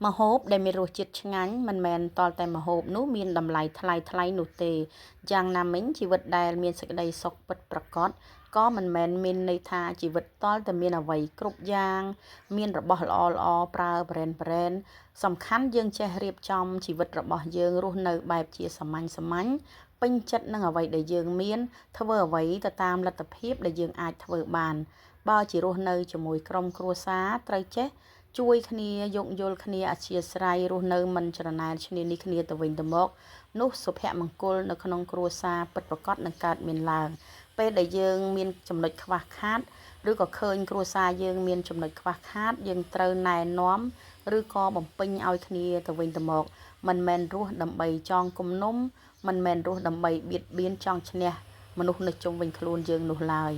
ម្ហូបដែលមានរសជាតិឆ្ងាញ់មិនមែនតតែម្ហូបនោះមានតម្លៃថ្លៃនោះទេយ៉ាងណាមិញជីវិតដែលមានសេចក្តីសុខពិតប្រាកដក៏មិនមែនមានន័យថាជីវិតតតែមានអ្វីគ្រប់យ៉ាងមានរបស់ល្អប្រើប្រេនសំខាន់យើងចេះរៀបចំជីវិតរបស់យើងរស់នៅបែបជាសាមញ្ញពេញចិត្តនឹងអ្វីដែលយើងមានធ្វើអ្វីទៅតាមលទ្ធភាពដែលយើងអាចធ្វើបានបើជារស់នៅជាមួយក្រុមគ្រួសារត្រូវចេះជួយគ្នាយោគយល់គ្នាអធ្យាស្រ័យរស់នៅមិនច្រណែនឈ្នានីសគ្នាទៅវិញទៅមកនោះសុភមង្គលនៅក្នុងគ្រួសារពិតប្រាកដនឹងកើតមានឡើងពេលដែលយើងមានចំណុចខ្វះខាតឬក៏ឃើញគ្រួសារយើងមានចំណុចខ្វះខាតយើងត្រូវណែនាំឬក៏បំពេញឲ្យគ្នាទៅវិញទៅមកមិនមែនរស់ដើម្បីចងគំនុំមិនមែនរស់ដើម្បីបៀតបៀនចង់ឈ្នះមនុស្សនៅជុំវិញខ្លួនយើងនោះឡើយ